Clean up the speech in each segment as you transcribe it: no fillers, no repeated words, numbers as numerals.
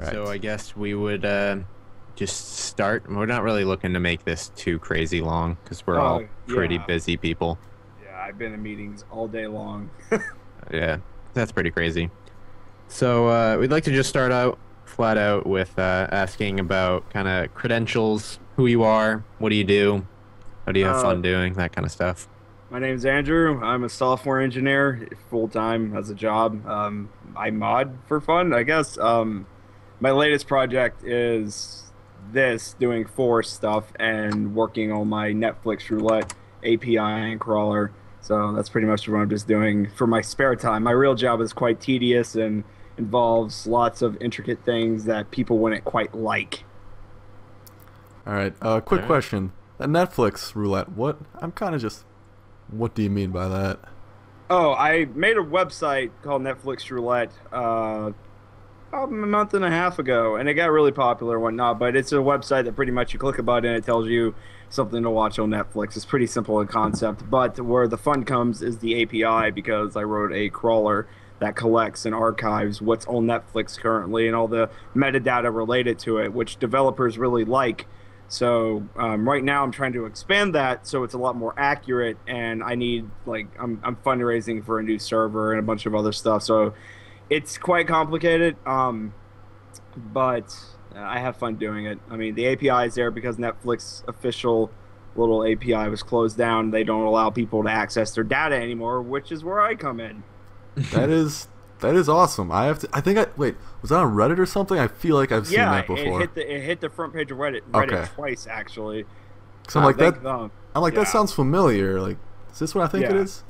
Right. So I guess we would just start. We're not really looking to make this too crazy long because we're all pretty Yeah. busy people. Yeah, I've been in meetings all day long. Yeah, that's pretty crazy. So we'd like to just start out flat out with asking about kind of credentials, who you are, what do you do, what do you have Uh, fun doing, that kind of stuff. My name's Andrew. I'm a software engineer, full time as a job. I mod for fun, I guess. My latest project is this, doing Force stuff and working on my Netflix roulette API and crawler. So that's pretty much what I'm just doing for my spare time. My real job is quite tedious and involves lots of intricate things that people wouldn't quite like. All right. Quick question. That Netflix roulette. What? I'm kind of just. What do you mean by that? Oh, I made a website called Netflix Roulette about a month and a half ago, and it got really popular and whatnot. But it's a website that pretty much you click a button, it tells you something to watch on Netflix. It's pretty simple in concept, but where the fun comes is the API, because I wrote a crawler that collects and archives what's on Netflix currently and all the metadata related to it, which developers really like. So right now I'm trying to expand that so it's a lot more accurate, and I need I'm fundraising for a new server and a bunch of other stuff. So it's quite complicated, but I have fun doing it. I mean, the API is there because Netflix official little API was closed down. They don't allow people to access their data anymore, which is where I come in. That is awesome. Wait, was that on Reddit or something? I feel like I've seen that before. It hit the front page of Reddit Okay. twice actually. So I'm like Yeah. that sounds familiar. Like, is this what I think it Yeah. is?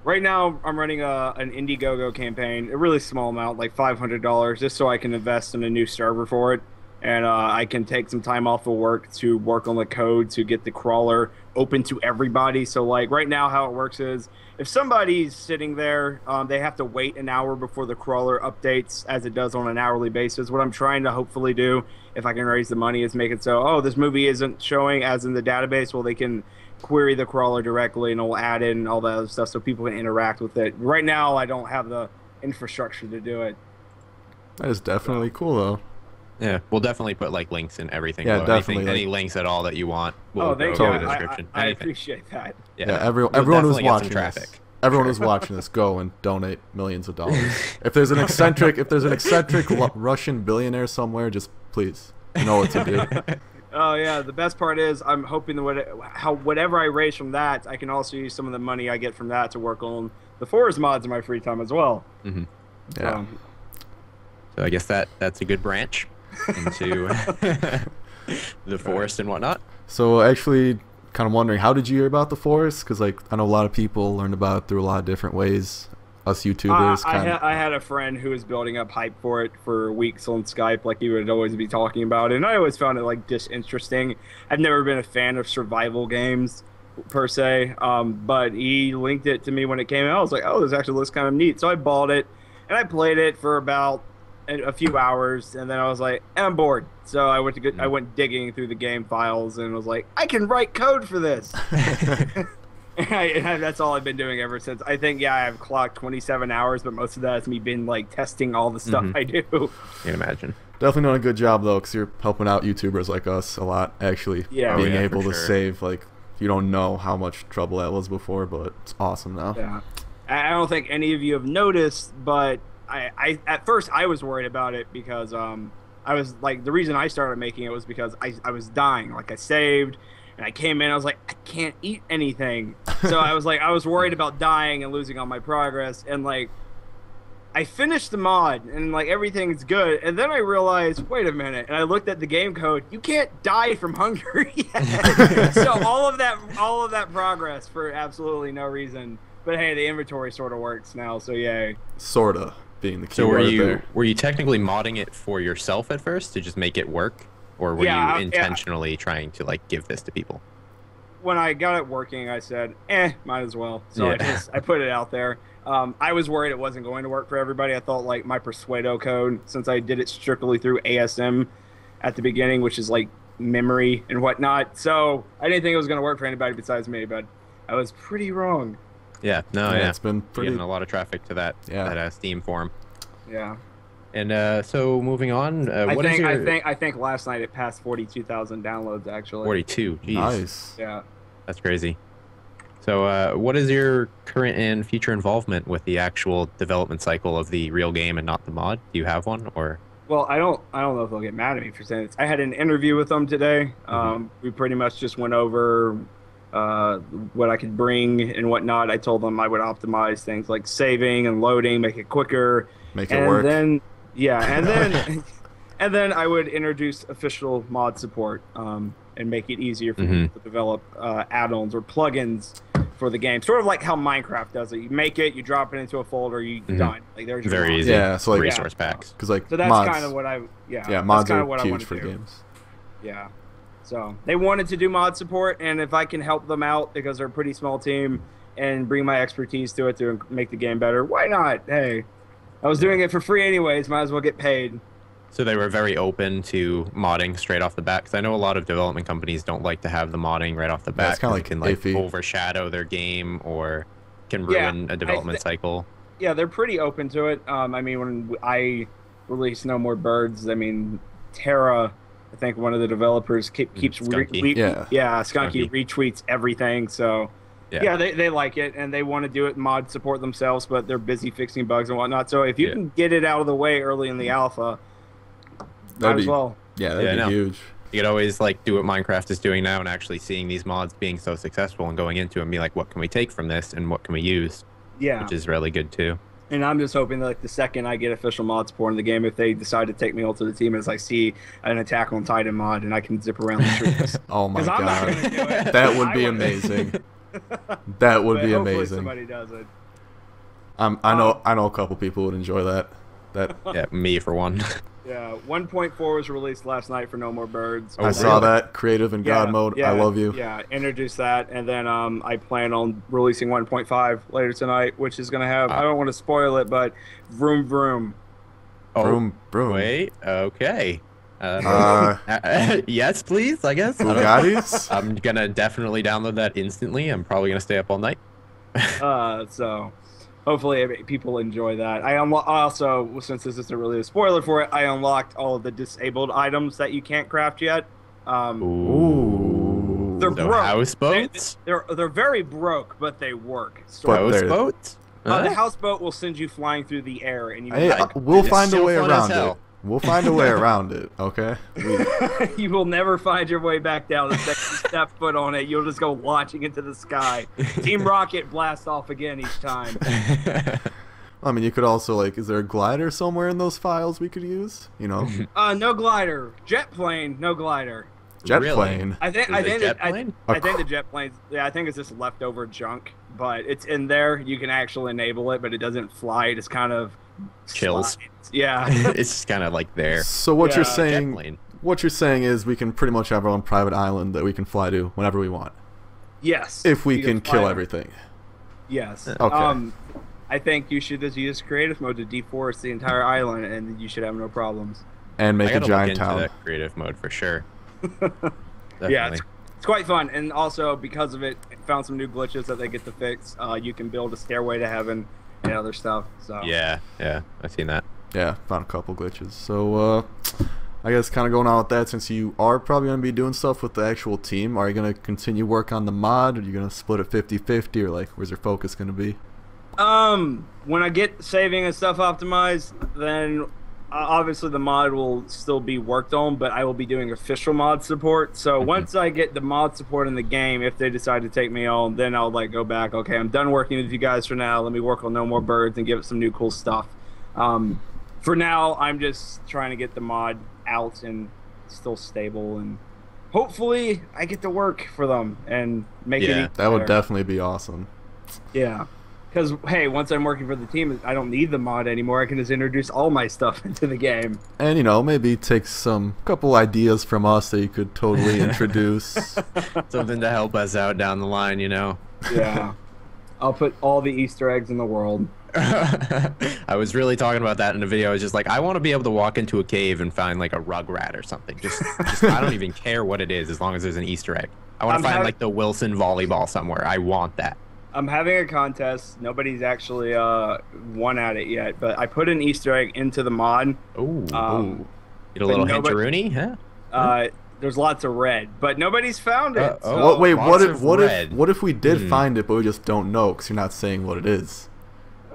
Right now, I'm running an Indiegogo campaign, a really small amount, like $500, just so I can invest in a new server for it. And I can take some time off of work to work on the code to get the crawler open to everybody. So, like, right now, how it works is if somebody's sitting there, they have to wait an hour before the crawler updates, as it does on an hourly basis. What I'm trying to hopefully do, if I can raise the money, is make it so, oh, this movie isn't showing as in the database. Well, they can query the crawler directly, and it'll add in all that other stuff so people can interact with it. Right now, I don't have the infrastructure to do it. That is definitely cool, though. Yeah, we'll definitely put like links and everything. Yeah, below. definitely, Any links at all that you want. Oh, Go thank in you. the description. I Anything. appreciate that. Yeah, You'll everyone who's definitely get some watching traffic. this. Everyone who's watching this, go and donate millions of dollars. If there's an eccentric Russian billionaire somewhere, just please, you know what to do. Oh yeah, the best part is I'm hoping that whatever I raise from that, I can also use some of the money I get from that to work on the Forest mods in my free time as well. Mm-hmm. Yeah. So I guess that's a good branch into the forest and whatnot. So actually, kind of wondering, how did you hear about the forest? Because like I know a lot of people learned about it through a lot of different ways. Us YouTubers. I had a friend who was building up hype for it for weeks on Skype, like he would always be talking about it, and I always found it like just interesting. I've never been a fan of survival games per se, but he linked it to me when it came out. I was like, oh, this actually looks kind of neat. So I bought it and I played it for about a few hours, and then I was like, I'm bored. So I went digging through the game files and was like, I can write code for this. And that's all I've been doing ever since. I think, yeah, I've clocked 27 hours, but most of that is me been like testing all the stuff I do. You can imagine. Definitely doing a good job though, because you're helping out YouTubers like us a lot. Actually, Yeah. being Oh, yeah, able for to sure. save, like, you don't know how much trouble that was before, but it's awesome now. Yeah. I don't think any of you have noticed, but I at first I was worried about it because I was like, the reason I started making it was because I was dying. Like, I saved and I came in, I was like, I can't eat anything. So I was worried about dying and losing all my progress, and like I finished the mod and like everything's good, and then I realized, wait a minute, and I looked at the game code, you can't die from hunger yet. So all of that progress for absolutely no reason. But hey, the inventory sort of works now, so yay. Sorta being the key So word there. were you technically modding it for yourself at first to just make it work, or were Yeah, you intentionally trying to like give this to people? When I got it working, I said, might as well. So Yeah. I put it out there. I was worried it wasn't going to work for everybody. I thought like my Persuado code, since I did it strictly through ASM at the beginning, which is like memory and whatnot. So I didn't think it was going to work for anybody besides me, but I was pretty wrong. Yeah, no, Yeah, yeah. it's been pretty. Getting a lot of traffic to that Yeah. Steam forum. Yeah. And so moving on, I what is think your I think last night it passed 42,000 downloads actually. 42? Jeez, Nice. Yeah. that's crazy. So what is your current and future involvement with the actual development cycle of the real game and not the mod? Do you have one, or? Well, I don't know if they'll get mad at me for saying this. I had an interview with them today. We pretty much just went over what I could bring and whatnot. I told them I would optimize things like saving and loading, make it quicker, Make it work. Then and then and then I would introduce official mod support and make it easier for people to develop add-ons or plugins for the game. Sort of like how Minecraft does it. You make it, you drop it into a folder, you done. Like there's your Very mod. easy. Yeah, so like resource packs. because like So that's mods, kind of what I mods that's kind are of what I huge want to for do. games. Yeah. So they wanted to do mod support, and if I can help them out because they're a pretty small team and bring my expertise to it to make the game better, why not? Hey, I was doing it for free anyways. Might as well get paid. So they were very open to modding straight off the bat, because I know a lot of development companies don't like to have the modding right off the bat. it's kinda It can iffy. overshadow their game or can ruin a development cycle. Yeah, they're pretty open to it. I mean, when I release No More Birds, I mean, Terra, I think one of the developers keeps Skunky. Skunky retweets everything. So yeah, they like it and they want to do it mod support themselves, but they're busy fixing bugs and whatnot. So if you can get it out of the way early in the alpha, might as well. Yeah, that'd be huge. You could always like do what Minecraft is doing now and actually seeing these mods being so successful and going into it and be like, what can we take from this and what can we use? Yeah, which is really good too. And I'm just hoping that like the second I get official mod support in the game, if they decide to take me onto the team, as I see an Attack on Titan mod and I can zip around the trees. Oh my I'm not god, gonna do it. that would be amazing. That would But be hopefully amazing. Somebody does it. I know a couple people would enjoy that. Yeah, me for one. Yeah, 1.4 was released last night for No More Birds. I saw that creative and God mode. I love you. Yeah, introduce that, and then I plan on releasing 1.5 later tonight, which is gonna have I don't want to spoil it, but vroom vroom. Vroom vroom. Wait, okay. Yes, please. I guess. Bugattis? I'm gonna definitely download that instantly. I'm probably gonna stay up all night. So hopefully people enjoy that. I also, since this isn't really a spoiler for it, I unlocked all of the disabled items that you can't craft yet. Ooh. They're broke. Houseboats? They're very broke, but they work. Houseboats? The houseboat will send you flying through the air, and we'll find a way around it. We'll find a way around it, okay? You will never find your way back down the second you step foot on it. You'll just go launching into the sky. Team Rocket blast off again each time. I mean, you could also, like, is there a glider somewhere in those files we could use? You know? No glider. Jet plane, no glider. Jet Really? plane? I think the jet plane's, I think it's just leftover junk, but it's in there. You can actually enable it, but it doesn't fly. It just kind of chills. slides. Yeah. It's just kind of like there. So what you're Jet saying? plane. What you're saying is we can pretty much have our own private island that we can fly to whenever we want. Yes. If we You can fly kill them. everything. Yes. Okay. I think you should just use creative mode to deforest the entire island, and you should have no problems. And make I a gotta giant look into town. that creative mode for sure. Yeah, Definitely. it's quite fun, and also because of it, I found some new glitches that they get to fix. You can build a stairway to heaven and other stuff. So Yeah, I've seen that. Yeah, found a couple glitches. So, I guess kind of going on with that, since you are probably going to be doing stuff with the actual team, are you going to continue work on the mod? Or are you going to split it 50-50? Or, like, where's your focus going to be? when I get saving and stuff optimized, then obviously the mod will still be worked on, but I will be doing official mod support. So once I get the mod support in the game, if they decide to take me on, then I'll like go back. Okay, I'm done working with you guys for now. Let me work on No More Birds and give it some new cool stuff. For now, I'm just trying to get the mod out and still stable, and hopefully I get to work for them and make it even that would better. definitely be awesome. Yeah. Because, hey, once I'm working for the team, I don't need the mod anymore. I can just introduce all my stuff into the game. And, you know, maybe take couple ideas from us that you could totally introduce. Something to help us out down the line, you know? Yeah. I'll put all the Easter eggs in the world. I was really talking about that in a video. I was just like, I want to be able to walk into a cave and find like a rug rat or something. Just I don't even care what it is as long as there's an Easter egg. I want to find like the Wilson volleyball somewhere. I want that. I'm having a contest. Nobody's actually won at it yet, but I put an Easter egg into the mod. Ooh. Get a but little nobody- hinteroonie, huh? There's lots of red, but nobody's found it. Oh, so- Wait, lots of red. what if we did find it, but we just don't know because you're not saying what it is?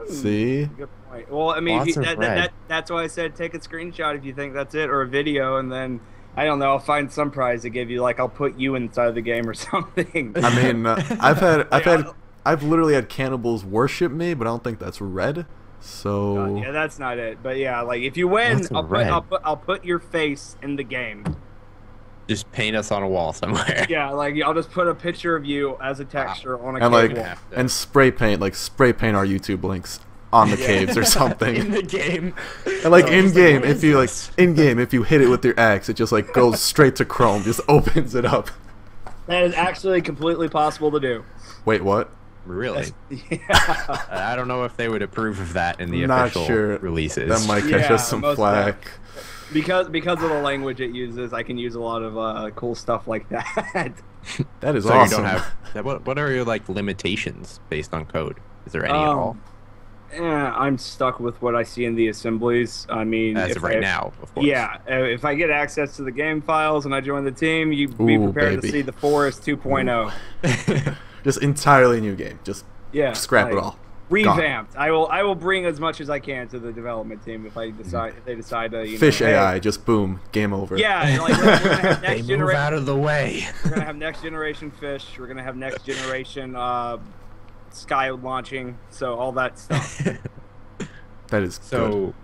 See? Good point. Well, I mean, Lots if you, of red. that's why I said take a screenshot if you think that's it, or a video, and then I don't know, I'll find some prize to give you. Like I'll put you inside the game or something. I mean, I've literally had cannibals worship me, but I don't think that's red. So Yeah, that's not it. But yeah, like if you win, Lots of red. I'll put your face in the game. Just paint us on a wall somewhere. Yeah, like I'll just put a picture of you as a texture on a and cave like wall. and spray paint our YouTube links on the caves or In something. the game. And like Oh, in it's like, game, what if is you like this? in game, if you hit it with your axe, it just like goes straight to Chrome, just opens it up. That is actually completely possible to do. Wait, what? Really? Yeah. I don't know if they would approve of that in the Not official sure. releases. That might catch Yeah, us some most flack. Because of the language it uses, I can use a lot of cool stuff like that. That is So awesome. you don't have. What are your like limitations based on code? Is there any at all? I'm stuck with what I see in the assemblies. I mean, As if of right I- now, of course. Yeah, if I get access to the game files and I join the team, you be Ooh, prepared to baby. see the Forest 2.0. Just entirely new game. Just Yeah, scrap it like, all. Gone. revamped. I will bring as much as I can to the development team if they decide to Fish hey, AI, just boom, game over. Yeah, like we're gonna have They next move generation. out of the way. We're gonna have next generation fish. We're gonna have next generation sky launching. So all that stuff. That is So,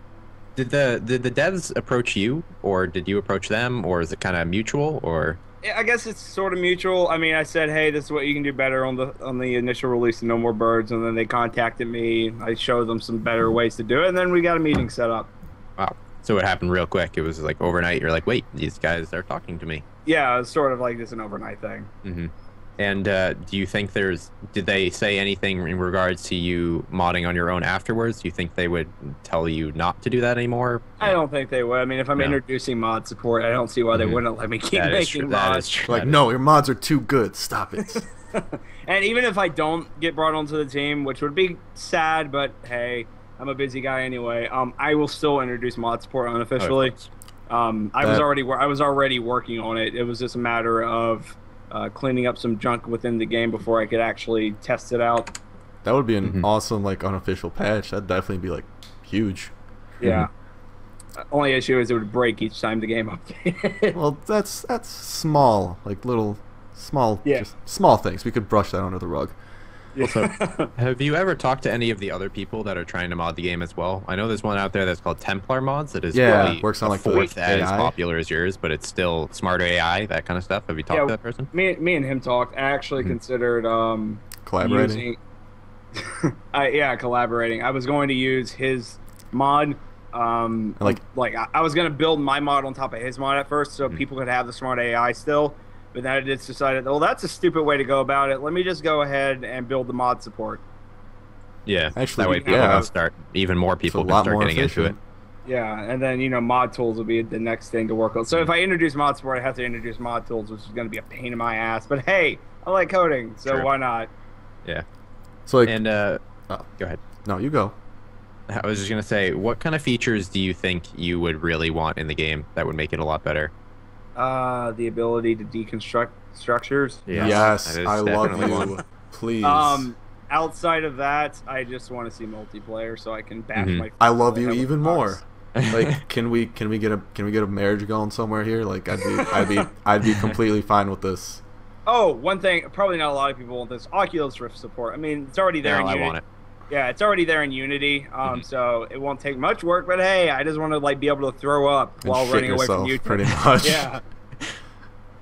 did the devs approach you, or did you approach them, or is it kind of mutual, or? Yeah, I guess it's sort of mutual. I mean, I said, "Hey, this is what you can do better on the initial release of No More Birds," and then they contacted me. I showed them some better ways to do it, and then we got a meeting set up. Wow. So it happened real quick. It was like overnight. You're like, wait, these guys are talking to me. Yeah, it's sort of like just an overnight thing. Mm-hmm. And do you think did they say anything in regards to you modding on your own afterwards? Do you think they would tell you not to do that anymore? I don't think they would. I mean, if I'm No. introducing mod support, I don't see why they Mhm. wouldn't let me keep That is making true. mods. That is true. Like, That is no, your mods are too good. Stop it. And even if I don't get brought onto the team, which would be sad, but hey, I'm a busy guy anyway. I will still introduce mod support unofficially. I was already working on it. It was just a matter of cleaning up some junk within the game before I could actually test it out. That would be an Mhm. awesome, like, unofficial patch. That'd definitely be, like, huge. Yeah. Only issue is it would break each time the game updated. Well, that's small, like, little, small, Yeah. just small things. We could brush that under the rug. Also, have you ever talked to any of the other people that are trying to mod the game as well? I know there's one out there that's called Templar Mods that is Yeah, probably works on, a like, the fourth as AI. popular as yours, but it's still smarter AI, that kind of stuff. Have you talked Yeah, to that person? me and him talked. I actually considered Collaborating. collaborating. I was going to use his mod. Like- I was gonna build my mod on top of his mod at first, so people could have the smart AI still. But then I just decided, well, that's a stupid way to go about it. Let me just go ahead and build the mod support. Yeah, Actually, that way people yeah. can start, even more people It's a can lot start more getting into it. efficient. Yeah, and then mod tools will be the next thing to work on. So if I introduce mod support, I have to introduce mod tools, which is going to be a pain in my ass. But hey, I like coding, so Sure. why not? Yeah, So, like, and oh. go ahead. no, you go. I was just gonna say, what kind of features do you think you would really want in the game that would make it a lot better? The ability to deconstruct structures. Yes, Yes, that is I love definitely you. one. Please. Outside of that, I just want to see multiplayer so I can bash Mhm. my. I love my you head with even the more. box. Like, can we get a marriage going somewhere here? Like, I'd be completely fine with this. Oh, one thing, probably not a lot of people want this. Oculus Rift support. I mean, it's already there No, in I Unity. want it. Yeah, it's already there in Unity. So it won't take much work. But hey, I just want to be able to throw up And while shit running away from yourself, you. pretty much. Yeah.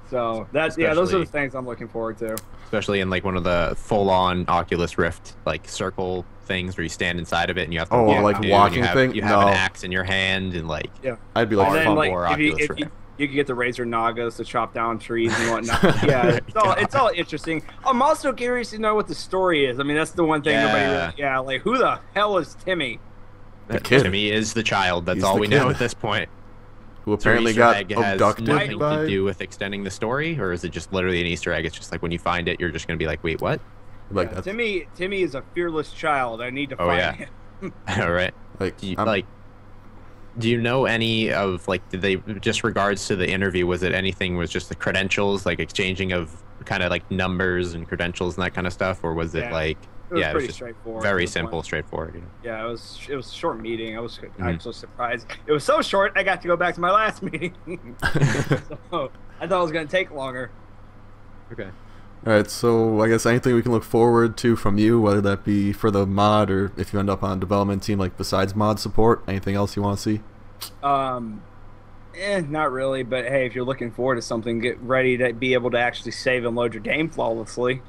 So those are Especially- the things I'm looking forward to. Especially in like one of the full-on Oculus Rift like circle things where you stand inside of it and you have to Oh, walk like too, and walking you have, thing? You have No. an axe in your hand and like I'd be like, And then fun like for if Oculus you Rift. could get the Razor Nagas to chop down trees and whatnot. Yeah, it's all interesting. I'm also curious to know what the story is. I mean, that's the one thing nobody Yeah. really. Yeah, like who the hell is Timmy? that kid. Timmy is the child. That's He's all the we know kid. at this point. who So apparently Easter got egg has abducted nothing by. to do with extending the story, or is it just literally an Easter egg? It's just like when you find it, you're just gonna be like, wait, what? Like Yeah, that's Timmy is a fearless child. I need to find him. All right. like Do you know any of like did they just regards to the interview? Was it anything? Was just the credentials, like exchanging of kind of like numbers and credentials and that kind of stuff, or was it like it was it was pretty just straightforward. very simple, straightforward? You know? Yeah, it was a short meeting. I was actually surprised. It was so short, I got to go back to my last meeting. So I thought it was going to take longer. Okay. All right, so I guess anything we can look forward to from you, whether that be for the mod or if you end up on a development team, like besides mod support, anything else you want to see? Not really. But hey, if you're looking forward to something, get ready to be able to actually save and load your game flawlessly.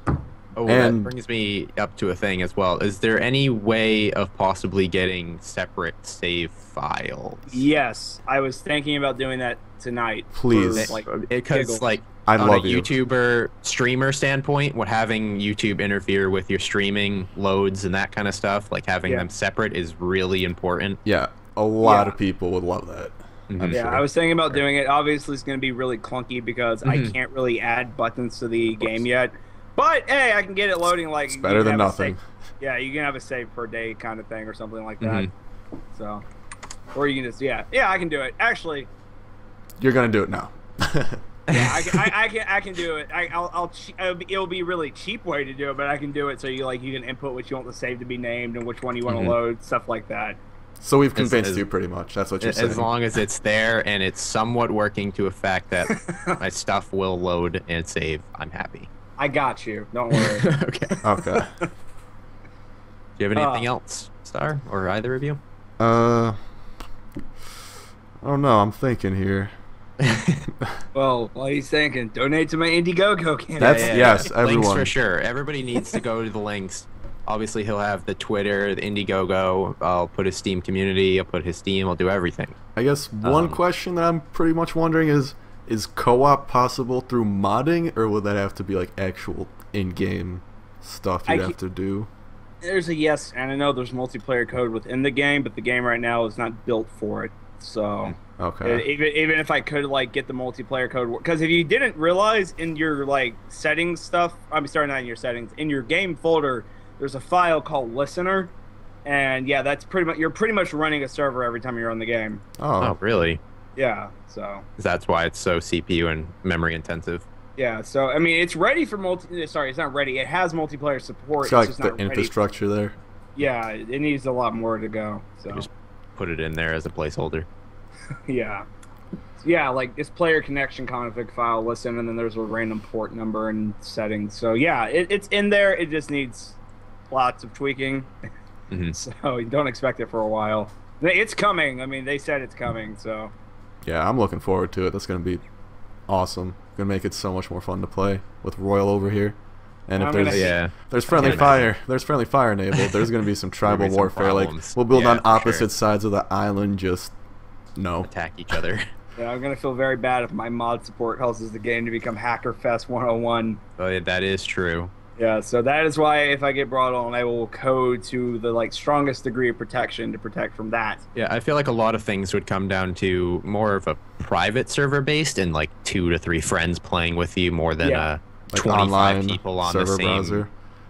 Oh, and that brings me up to a thing as well. Is there any way of possibly getting separate save files? Yes, I was thinking about doing that tonight. Please, because like. I on love a YouTuber streamer standpoint, what having YouTube interfere with your streaming loads and that kind of stuff, like having them separate is really important. Yeah, a lot of people would love that. I was thinking about doing it. Obviously, it's going to be really clunky because I can't really add buttons to the game yet. But hey, I can get it loading like it's better than nothing. Yeah, you can have a save per day kind of thing or something like that. So, or you can just I can do it. Actually, you're gonna do it now. Yeah, I can do it. It'll be a really cheap way to do it, but I can do it so you can input what you want the save to be named and which one you want to load, stuff like that. So we've convinced you pretty much. That's what you're saying. As long as it's there and it's somewhat working to effect that my stuff will load and save, I'm happy. I got you. Don't worry. Okay. Okay. Do you have anything else, Star, or either of you? I don't know. I'm thinking here. Well, while he's thinking, donate to my Indiegogo campaign. Yes, everyone. Links for sure. Everybody needs to go to the links. Obviously, he'll have the Twitter, the Indiegogo. I'll put his Steam community. I'll put his Steam. I'll do everything. I guess one question that I'm pretty much wondering is co-op possible through modding, or would that have to be like actual in-game stuff you have to do? There's a yes, and I know there's multiplayer code within the game, but the game right now is not built for it. So okay, even if I could get the multiplayer code, because if you didn't realize in your settings stuff, I'm starting out in your settings in your game folder, there's a file called listener, and that's you're pretty much running a server every time you're on the game. Oh, really? Yeah. So that's why it's so CPU and memory intensive. Yeah, so I mean, it's ready for Sorry, it's not ready. It has multiplayer support. It's got just the not infrastructure there. Yeah, it needs a lot more to go. So just put it in there as a placeholder. Yeah, this player connection config file, listen, and then there's a random port number and settings. So yeah, it's in there. It just needs lots of tweaking. So don't expect it for a while. It's coming. I mean, they said it's coming. So yeah, I'm looking forward to it. That's gonna be awesome. Gonna make it so much more fun to play with Royal over here. And if there's friendly fire enabled, there's gonna be some tribal warfare. We'll build on opposite sides of the island, just attack each other. Yeah, I'm gonna feel very bad if my mod support causes the game to become Hackerfest 101. Oh yeah, that is true. Yeah, so that is why if I get brought on, I will code to the strongest degree of protection to protect from that. Yeah, I feel like a lot of things would come down to more of a private server based and 2 to 3 friends playing with you more than 25 online people on server the same browser.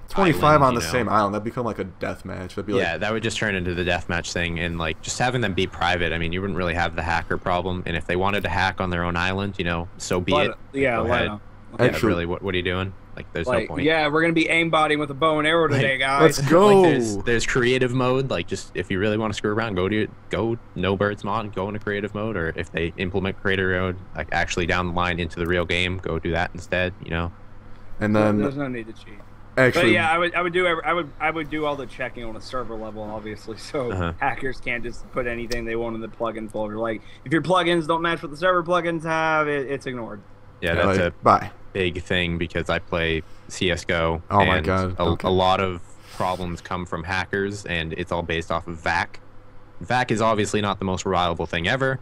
25 island, on the same island. That'd become like a death match. That'd be that would just turn into the deathmatch thing, and just having them be private. I mean, you wouldn't really have the hacker problem, and if they wanted to hack on their own island, so be it. Yeah, go ahead. Actually, really, what are you doing? There's no point. Yeah, we're gonna be aimbotting with a bow and arrow today, guys. Let's go. There's creative mode. Just if you really want to screw around, go no birds mod, go into creative mode, or if they implement creative mode, actually down the line into the real game, go do that instead. And then there's no need to cheat. Actually, but yeah, I would do all the checking on a server level, obviously, so hackers can't just put anything they want in the plugin folder. If your plugins don't match what the server plugins have, it's ignored. Yeah, that's a big thing because I play CS:GO. Oh my god! A lot of problems come from hackers, and it's all based off of VAC. VAC is obviously not the most reliable thing ever,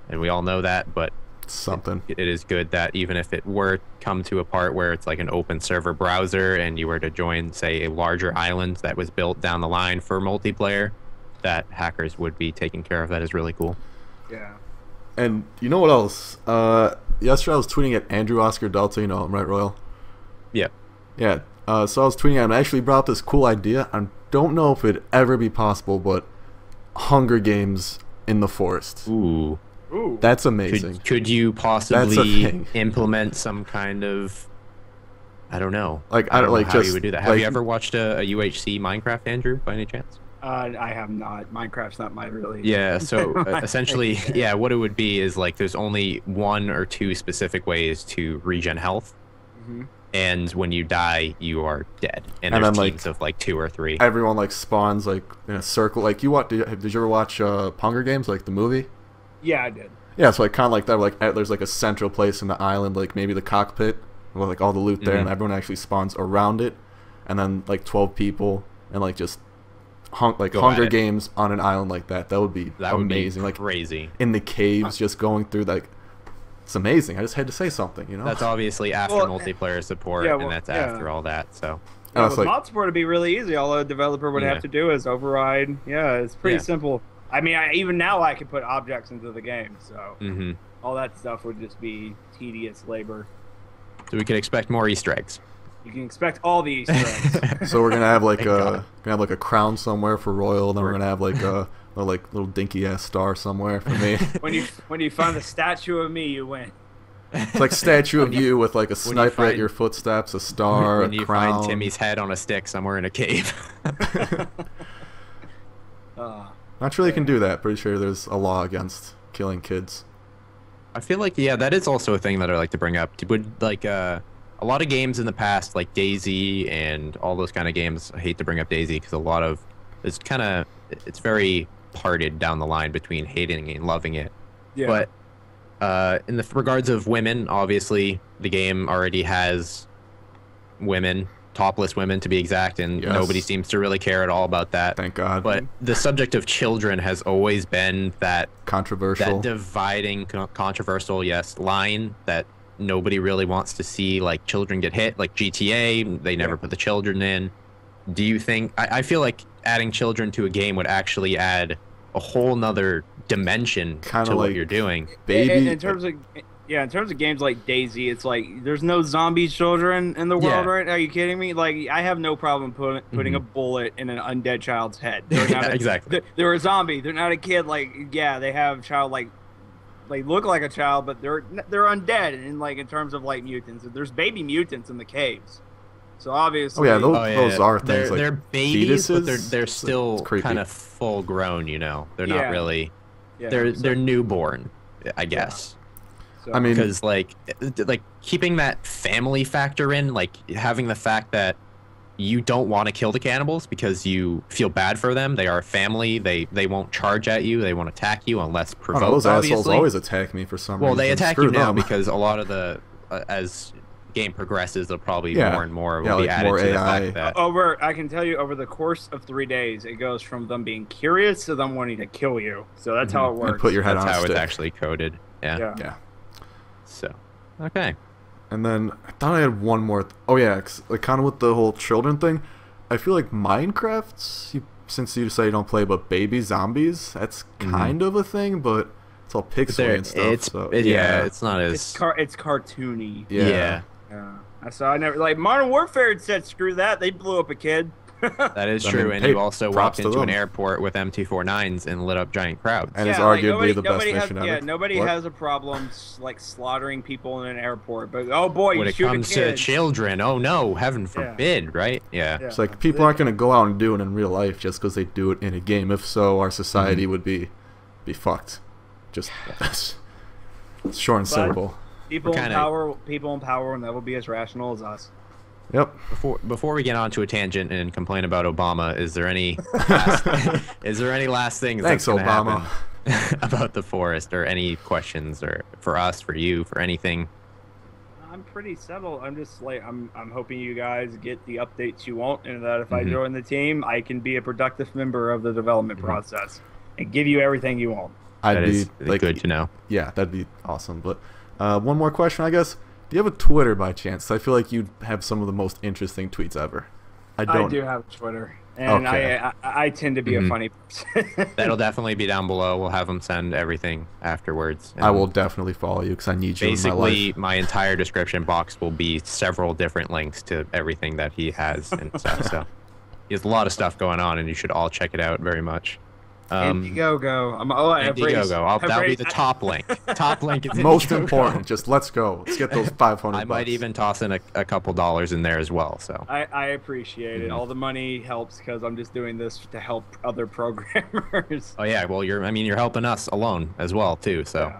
and we all know that, but something. It is good that even if it were come to a part where it's an open server browser and you were to join, say, a larger island that was built down the line for multiplayer, that hackers would be taking care of. That is really cool. Yeah. And you know what else? Yesterday I was tweeting at Andrew Oscar Delta. You know him, right, Royal? Yeah. Yeah. So I was tweeting and I actually brought up this cool idea. I don't know if it'd ever be possible, but Hunger Games in the forest. Ooh. Ooh. That's amazing. Could you That's a possibly thing. implement some kind of, I don't know. Like, I I don't don't know like how just you would do that. Have like, you ever watched a UHC Minecraft, Andrew, by any chance? I have not. Minecraft's not my really. Yeah, so essentially, yeah, what it would be is like there's only 1 or 2 specific ways to regen health, Mhm. and when you die, you are dead. And And there's then, teams of like 2 or 3. everyone like spawns like in a circle. Like you what? Did you ever watch Hunger Games, like the movie? Yeah, I did. Yeah, so like kind of like that. Like there's like a central place in the island, like maybe the cockpit, with like all the loot there, and everyone actually spawns around it, and then like 12 people and like just Go Hunger at it. Games on an island like that. That would be That would amazing. be Like crazy. in the caves, just going through like it's amazing. I just had to say something, you know. That's obviously after Well, multiplayer support, yeah, and well, that's yeah. after all that. So And Yeah, it's with like- mod support, it'd be really easy. All a developer would Yeah. have to do is override. Yeah, it's pretty Yeah. simple. I mean, even now I can put objects into the game, so hmm all that stuff would just be tedious labor. so we could expect more Easter eggs. You can expect all the Easter eggs. So we're gonna have like Thank God. a crown somewhere for Royal, then we're gonna have like a little dinky ass star somewhere for me. when you find the statue of me, you win. It's like statue of you with like a when you sniper at find- your footsteps, a star, when a you crown. find Timmy's head on a stick somewhere in a cave. Not sure they can do that. Pretty sure there's a law against killing kids. I feel like, yeah, that is also a thing that I like to bring up. Would like a lot of games in the past, like Daisy and all those kind of games. I hate to bring up Daisy because a lot of it's very parted down the line between hating and loving it. Yeah. But in the regards of women, obviously the game already has women, topless women to be exact, and Yes. nobody seems to really care at all about that. Thank God. But the subject of children has always been that Controversial. dividing, controversial, yes, line that nobody really wants to see, like children get hit, like GTA. They never put the children in. Do you think? I feel like adding children to a game would actually add a whole nother dimension Kinda to what like you're doing. Baby. in terms of games like Daisy, it's like there's no zombie children in the world, Yeah. right? Are you kidding me? Like I have no problem putting a bullet in an undead child's head. They're not Yeah, exactly. They're a zombie. They're not a kid. Like yeah, they have child like they look like a child, but they're undead. And like in terms of like mutants, there's baby mutants in the caves. So obviously, Oh yeah, those are things they're like babies, but fetuses. they're It's still creepy. kind of full grown. You know, they're Yeah. not really. yeah, They're newborn, I guess. so- I mean, Because like keeping that family factor in, like having the fact that you don't want to kill the cannibals because you feel bad for them. They are a family. They won't charge at you. They won't attack you unless I don't provoked. know, those assholes obviously. always attack me for some Well, reason. they attack Screw you now them. because a lot of the as game progresses, they'll probably Yeah. more and more Yeah, will be like added more to the AI. fact that I can tell you over the course of 3 days, it goes from them being curious to them wanting to kill you. So that's how it And works. put your head that's on a how stick. it's actually coded. Yeah. yeah. Yeah. So, okay. And then I thought I had one more. Oh yeah, 'cause, like kind of with the whole children thing. I feel like Minecraft, since you say you don't play but baby zombies, that's kind of a thing, but it's all pixely and stuff. Yeah, it's not as It's cartoony. yeah. Yeah. I never like Modern Warfare said screw that. They blew up a kid. That is I true, mean, and hey, you also props walked to into an them. airport with M249s and lit up giant crowds. And it's like, arguably the best nobody has, mission ever. Yeah, nobody What? has a problem like slaughtering people in an airport. But oh boy, when you it shoot comes a to kid. children, oh no, heaven forbid, right? Yeah. Yeah. It's like people aren't gonna go out and do it in real life just because they do it in a game. If so, our society would be fucked. Just it's short and But- simple. People in kinda- power will never be as rational as us. Yep. Before we get on to a tangent and complain about Obama, is there any last things Thanks, that's gonna Obama. happen about the forest, or any questions, or for us, for you, for anything? I'm pretty settled. I'm just like I'm hoping you guys get the updates you want, and that if I Mhm. join the team, I can be a productive member of the development process and give you everything you want. I'd That be is like, good to know. yeah, that'd be awesome. But one more question, I guess. Do you have a Twitter by chance? I feel like you'd have some of the most interesting tweets ever. I I don't. do have Twitter, And Okay. I tend to be a funny person. That'll definitely be down below. We'll have him send everything afterwards. I will definitely follow you because I need you in my life. Basically, my entire description box will be several different links to everything that he has and stuff. So he has a lot of stuff going on, and you should all check it out very much. Indiegogo. Indiegogo. That'll be the top link. Top link is Most Indiegogo. important. Just let's go. Let's get those 500 I bucks. might even toss in a couple dollars in there as well. So I appreciate it. All the money helps because I'm just doing this to help other programmers. oh yeah, well you're helping us alone as well too. So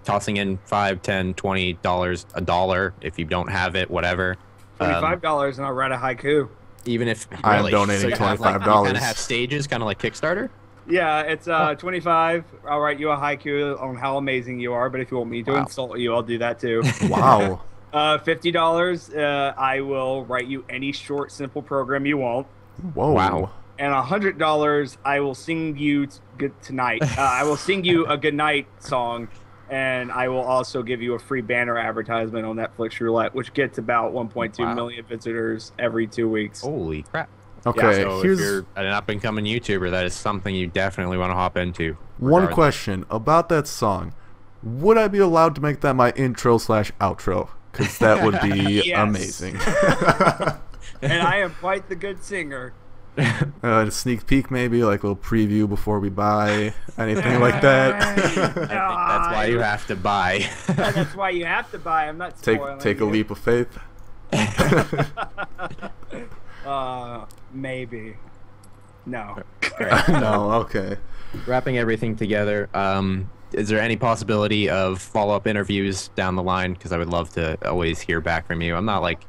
tossing in $5, $10, $20, $1 if you don't have it, whatever. $25 and I'll write a haiku. Even if I am really, donating you have, like, $25. You kind of have stages, kind of like Kickstarter. Yeah, it's 25. I'll write you a haiku on how amazing you are, but if you want me to insult you, I'll do that too. Wow. $50, I will write you any short, simple program you want. Whoa. Wow. And $100, I will sing you good tonight. I will sing you a goodnight song, and I will also give you a free banner advertisement on Netflix Roulette, which gets about 1.2 million visitors every 2 weeks. Holy crap. Okay, So if you're an up-and-coming YouTuber, that is something you definitely want to hop into. One question about that song. Would I be allowed to make that my intro/outro? Because that would be Yes. amazing. And I am quite the good singer. A sneak peek maybe, like a little preview before we buy, anything like that. I think that's why you have to buy. That's why you have to buy. I'm not spoiling Take a you. leap of faith. Maybe. No. No, okay. Wrapping everything together, is there any possibility of follow-up interviews down the line? Because I would love to always hear back from you. I'm not like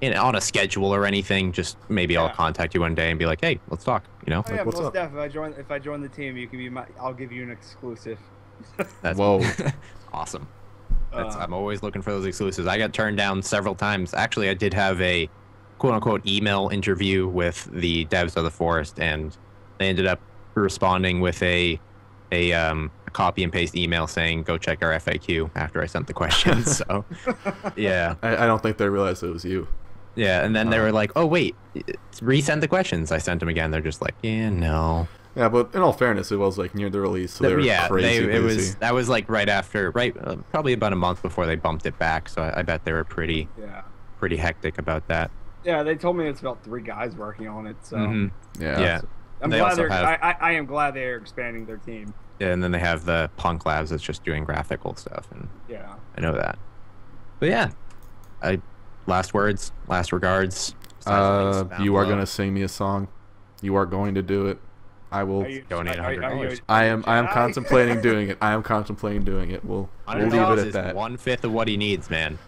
on a schedule or anything. Just maybe I'll contact you one day and be like, hey, let's talk. You know? Oh, yeah, what's most up? Def, if I join the team, you can be I'll give you an exclusive. That's Whoa. awesome. I'm always looking for those exclusives. I got turned down several times. Actually, I did have a quote-unquote email interview with the devs of the Forest, and they ended up responding with a copy and paste email saying go check our FAQ after I sent the questions. So yeah, I don't think they realized it was you. yeah, and then they were like, oh wait, resend the questions. I sent them again. They're just like, yeah, no. Yeah, but in all fairness, it was like near the release, so they were crazy busy. That was like right after, probably about a month before they bumped it back. So I bet they were pretty hectic about that. Yeah, they told me it's about 3 guys working on it. So Yeah. I'm They glad also have- I am glad they're expanding their team. Yeah, and then they have the Punk Labs that's just doing graphical stuff, and Yeah. I know that. But yeah, last words, last regards. You are gonna sing me a song. You are going to do it. I will. Donate $100. I am contemplating doing it. I am contemplating doing it. We'll leave it at that. 1/5 of what he needs, man.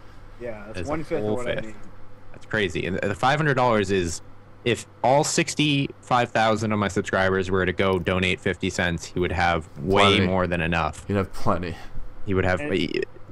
Yeah, that's That's a 1/5 of whole what I fifth. need. That's crazy. And the $500 is if all 65,000 of my subscribers were to go donate 50 cents, he would have way Plenty. more than enough. You'd have plenty. He would have,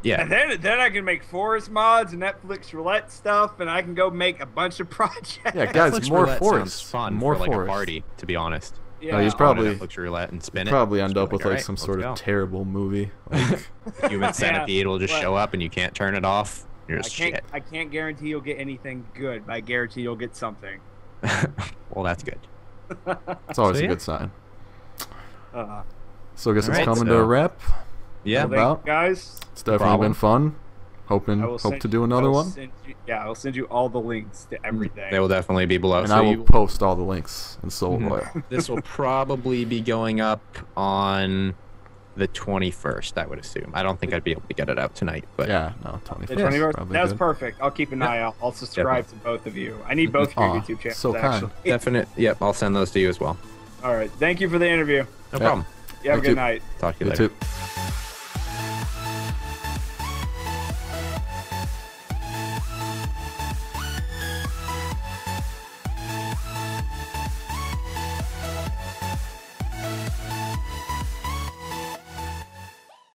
yeah. And then I can make Forest mods and Netflix Roulette stuff, and I can go make a bunch of projects. Yeah, guys, Netflix more Roulette Forest. sounds fun More for like Forest. a party, to be honest. Yeah. No, you'd Go probably on Netflix Roulette and spin it. probably Just end be up with like "Alright, some let's sort go." of terrible movie. Like, Human Centipede will just but- show up and you can't turn it off. You're just shit. I can't guarantee you'll get anything good, but I guarantee you'll get something. Well, that's good. it's always So, a yeah. good sign. Uh, So I guess it's Alright, coming to a so- wrap. Yeah. well, thank about- you guys. It's definitely problem. been fun. I will Hope send to you- do another I will one. send you- I will send you all the links to everything. They will definitely be below. And So I will post all the links in Soul Boy. this will probably be going up on the 21st, I would assume. I don't think I'd be able to get it out tonight, but Yeah, no, The 21st. 21st, Probably that's good. perfect. I'll keep an eye out. I'll subscribe to both of you. I need both of your Aw, YouTube channels, so kind. actually. definite. Yep, I'll send those to you as well. All right. Thank you for the interview. No Yeah. problem. You have a Thank good you. night. Talk to you You later. too.